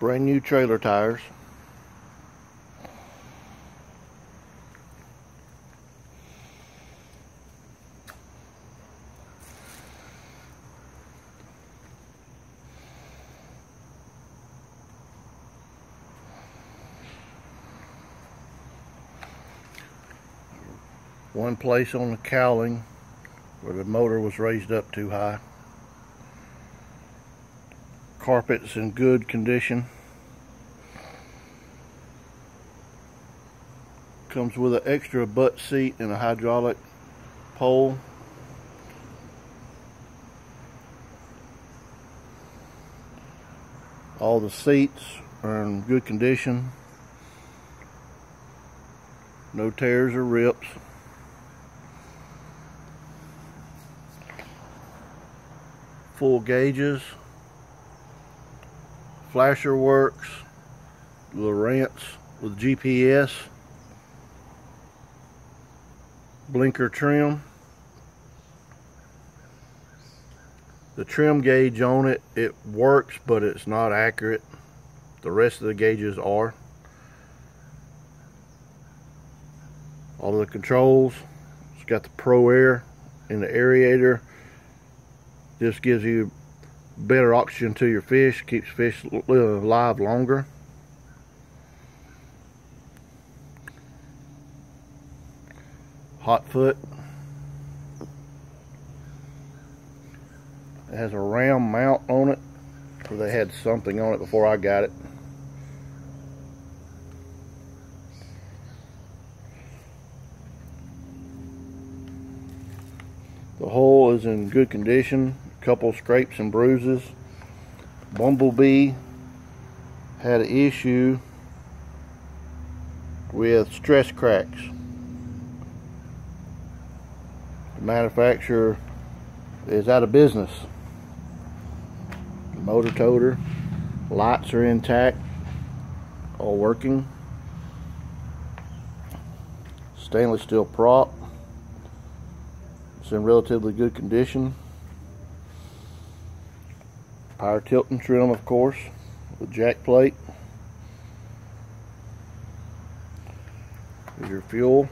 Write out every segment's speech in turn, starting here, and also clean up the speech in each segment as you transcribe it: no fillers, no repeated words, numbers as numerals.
Brand new trailer tires. One place on the cowling where the motor was raised up too high. Carpet's in good condition. Comes with an extra butt seat and a hydraulic pole. All the seats are in good condition. No tears or rips. Full gauges. Flasher works. Little ramps with GPS. Blinker trim. The trim gauge on it, it works, but it's not accurate. The rest of the gauges are. All of the controls. It's got the Pro Air in the aerator. This gives you better oxygen to your fish, keeps fish alive longer. Hot foot. It has a round mount on it, or they had something on it before I got it. The hull is in good condition. Couple scrapes and bruises. Bumble Bee had an issue with stress cracks. The manufacturer is out of business. The motor toter, lights are intact, all working. Stainless steel prop. It's in relatively good condition. Power tilting trim, of course, with jack plate. Here's your fuel.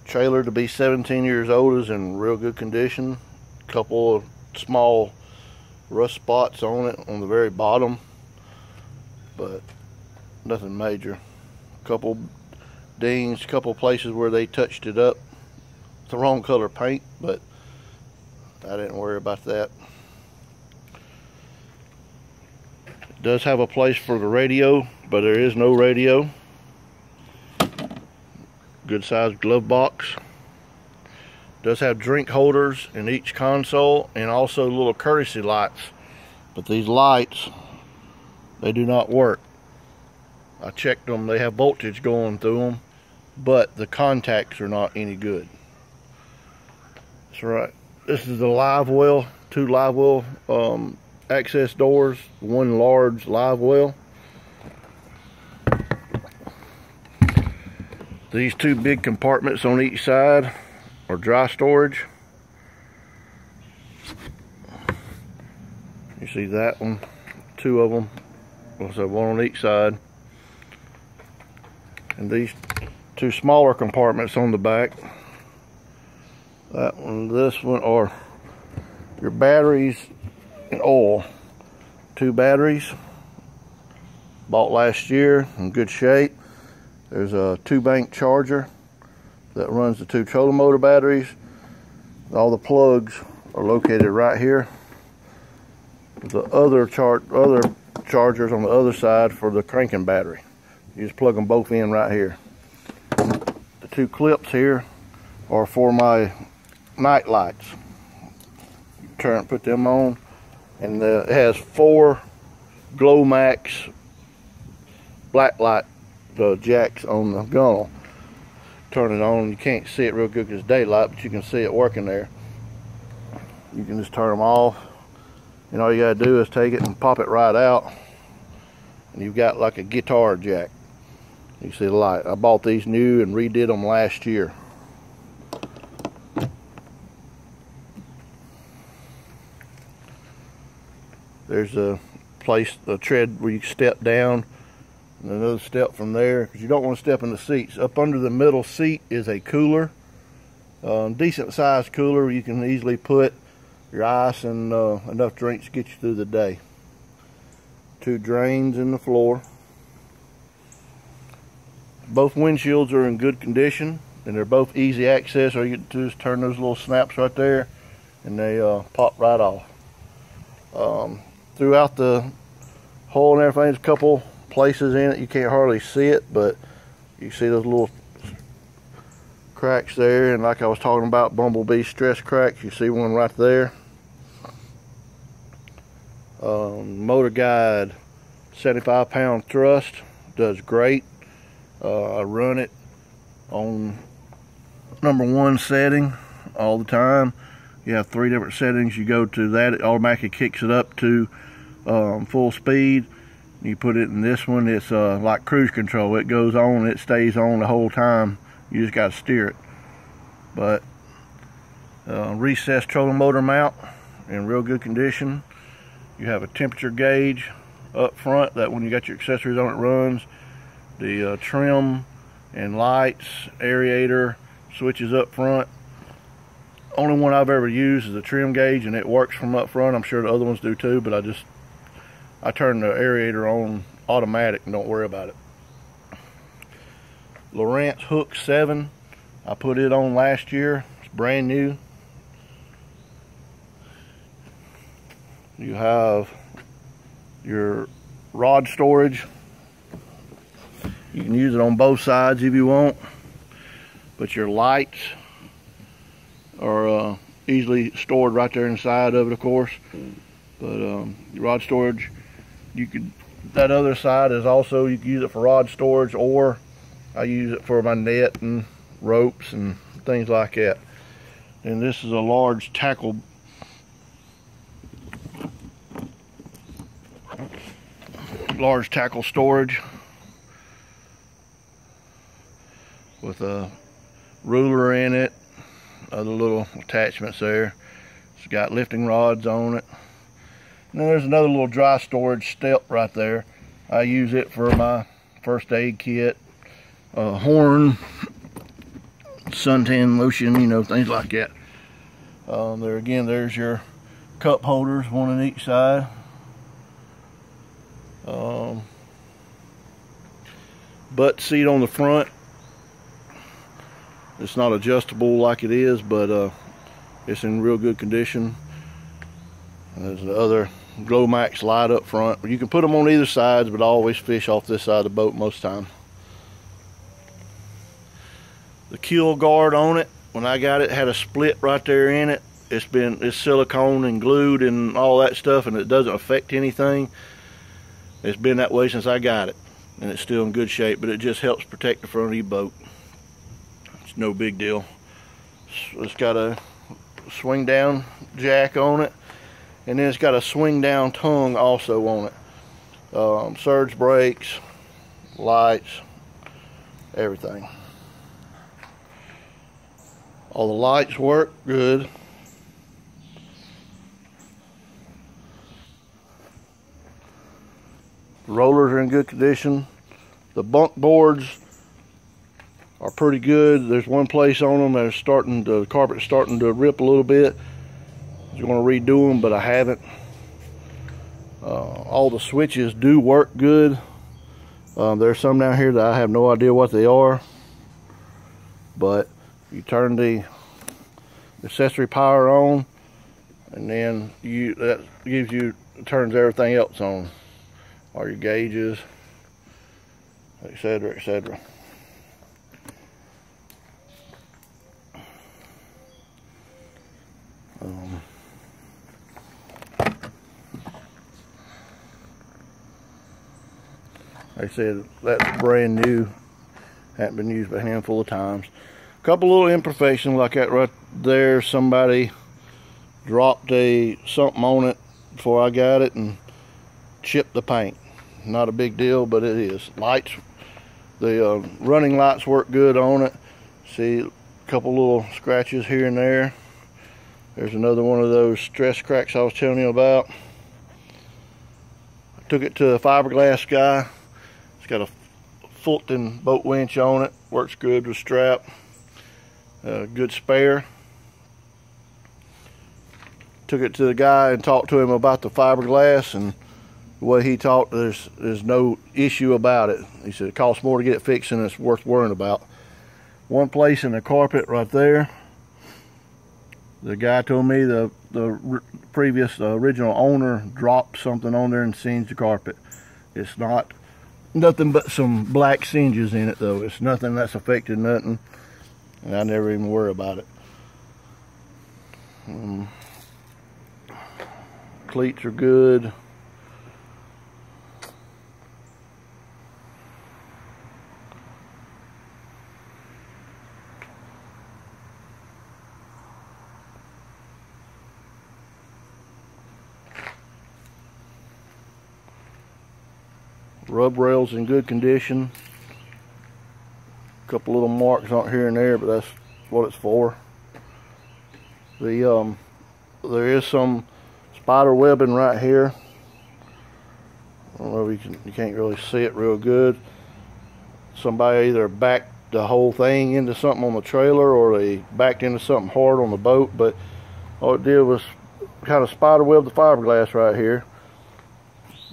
Trailer to be 17 years old is in real good condition. Couple of small rust spots on it on the very bottom, but nothing major. Couple dings, couple places where they touched it up. It's the wrong color paint, but I didn't worry about that. It does have a place for the radio, but there is no radio. Good sized glove box. Does have drink holders in each console and also little courtesy lights. But these lights, they do not work. I checked them, they have voltage going through them, but the contacts are not any good. That's right. This is the live well, two live well access doors, one large live well. These two big compartments on each side are dry storage. You see that one, two of them, also one on each side. And these two smaller compartments on the back. That one, this one are your batteries and oil. Two batteries, bought last year, in good shape. There's a 2-bank charger that runs the two trolling motor batteries. All the plugs are located right here. The other chargers on the other side for the cranking battery. You just plug them both in right here. The two clips here are for my night lights. Put them on, and it has 4 Glow Max black light jacks on the gunnel. Turn it on. You can't see it real good because it's daylight, but you can see it working there. You can just turn them off and all you gotta do is take it and pop it right out, and you've got like a guitar jack. You see the light. I bought these new and redid them last year. There's a place, a tread where you step down, and another step from there, because you don't want to step in the seats. Up under the middle seat is a cooler, decent sized cooler where you can easily put your ice and enough drinks to get you through the day. 2 drains in the floor. Both windshields are in good condition, and they're both easy access. All you get to do is turn those little snaps right there, and they pop right off. Throughout the hole and everything, there's a couple places in it you can't hardly see it, but you see those little cracks there, and like I was talking about, Bumble Bee stress cracks, you see one right there. Motor Guide 75-pound thrust does great. I run it on #1 setting all the time. You have 3 different settings. You go to that, it automatically kicks it up to full speed. You put it in this one, it's like cruise control. It goes on, it stays on the whole time. You just got to steer it. But recessed trolling motor mount in real good condition. You have a temperature gauge up front that when you got your accessories on it runs. The trim and lights, aerator, switches up front. Only one I've ever used is the trim gauge, and it works from up front. I'm sure the other ones do too, but I turn the aerator on automatic and don't worry about it. Lowrance Hook 7, I put it on last year. It's brand new. You have your rod storage. You can use it on both sides if you want, but your lights are easily stored right there inside of it, of course. But your rod storage, that other side is also, you can use it for rod storage, or I use it for my net and ropes and things like that. And this is a large tackle storage with a ruler in it, other little attachments there. It's got lifting rods on it. And then there's another little dry storage step right there. I use it for my first aid kit, horn, suntan lotion, you know, things like that. There again, there's your cup holders, one on each side. Butt seat on the front. It's not adjustable like it is, but it's in real good condition. And there's the other Glomax light up front. You can put them on either sides, but I always fish off this side of the boat most of the time. The keel guard on it, when I got it, had a split right there in it. It's silicone and glued and all that stuff, and it doesn't affect anything. It's been that way since I got it, and it's still in good shape, but it just helps protect the front of your boat. It's no big deal. It's got a swing down jack on it, and then it's got a swing down tongue also on it. Surge brakes, lights, everything. All the lights work good. The rollers are in good condition. The bunk boards are pretty good. There's one place on them that's the carpet's starting to rip a little bit. I was going to redo them, but I haven't. All the switches do work good. There's some down here that I have no idea what they are, but you turn the accessory power on, and then that turns everything else on. All your gauges, etc., etc. Like I said, that's brand new. Hadn't been used but a handful of times. A couple little imperfections like that right there. Somebody dropped something on it before I got it and chipped the paint. Not a big deal, but it is. Lights, the running lights work good on it. See a couple little scratches here and there. There's another one of those stress cracks I was telling you about. I took it to a fiberglass guy. It's got a Fulton boat winch on it. Works good with strap. Good spare. Took it to the guy and talked to him about the fiberglass, and the way he talked, there's no issue about it. He said it costs more to get it fixed than it's worth worrying about. One place in the carpet right there, the guy told me the previous original owner dropped something on there and singed the carpet. It's nothing but some black singes in it though. It's nothing that's affected nothing, and I never even worry about it. Cleats are good. Rub rails in good condition. A couple little marks on here and there, but that's what it's for. There is some spider webbing right here. I don't know if you can't really see it real good. Somebody either backed the whole thing into something on the trailer, or they backed into something hard on the boat, but all it did was kind of spider web the fiberglass right here.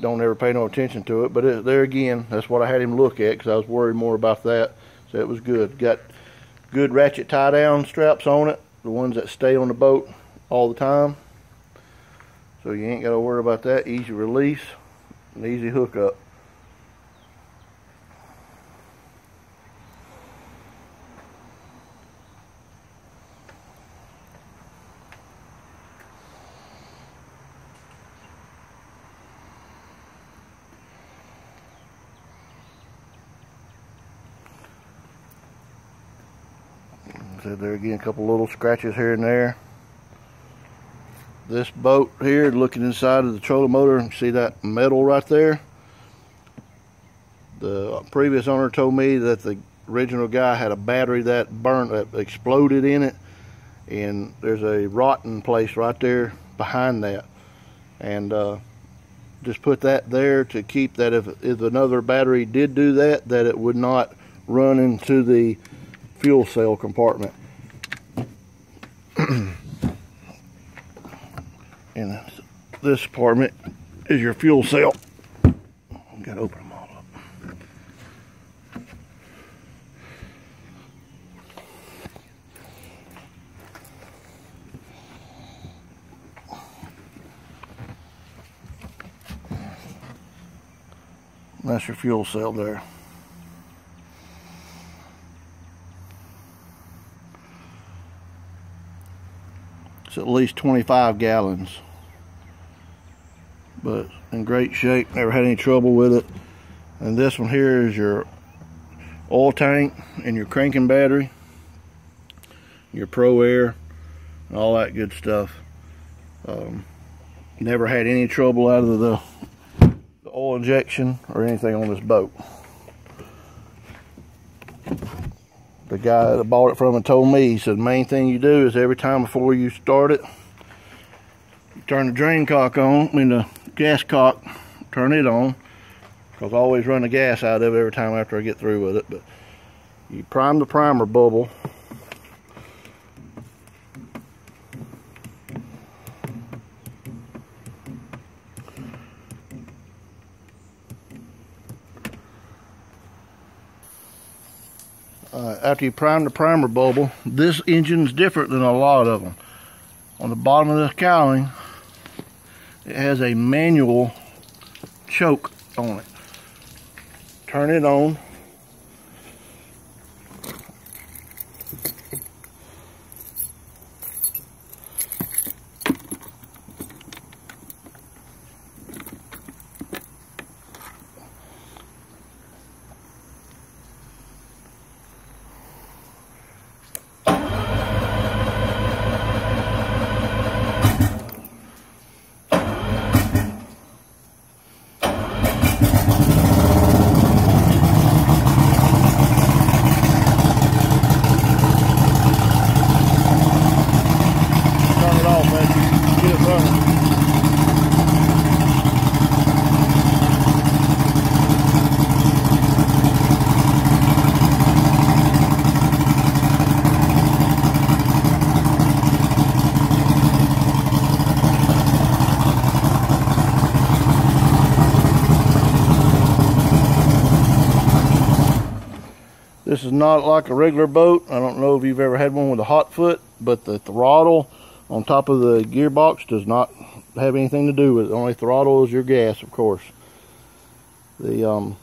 Don't ever pay no attention to it, but there again, that's what I had him look at, because I was worried more about that. So it was good. Got good ratchet tie down straps on it, the ones that stay on the boat all the time. So you ain't got to worry about that. Easy release and easy hookup. So there again, a couple little scratches here and there. This boat here, looking inside of the trolling motor, see that metal right there? The previous owner told me that the original guy had a battery that exploded in it, and there's a rotten place right there behind that, and just put that there to keep that if another battery did do that, that it would not run into the fuel cell compartment. And this compartment is your fuel cell. Gotta open them all up. That's your fuel cell there. It's at least 25 gallons. But in great shape, never had any trouble with it. And this one here is your oil tank and your cranking battery, your Pro Air, and all that good stuff. Never had any trouble out of the oil injection or anything on this boat. The guy that bought it from him told me, he said the main thing you do is every time before you start it, you turn the drain cock on, the gas cock, turn it on, because I always run the gas out of it every time after I get through with it. But you prime the primer bubble. After you prime the primer bubble, this engine's different than a lot of them. On the bottom of this cowling, it has a manual choke on it. Turn it on. Turn it off, man. Get it running. This is not like a regular boat. I don't know if you've ever had one with a hot foot, but the throttle on top of the gearbox does not have anything to do with it. The only throttle is your gas, of course. The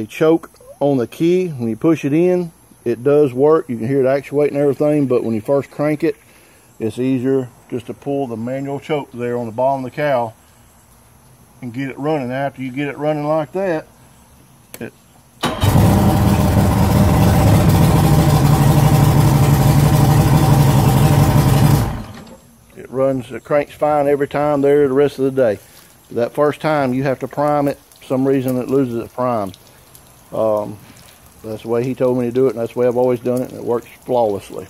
choke on the key, when you push it in, it does work. You can hear it actuating and everything, but when you first crank it, it's easier just to pull the manual choke there on the bottom of the cowl and get it running. After you get it running like that, it cranks fine every time there the rest of the day. That first time you have to prime it. For some reason it loses its prime. That's the way he told me to do it, and that's the way I've always done it, and it works flawlessly.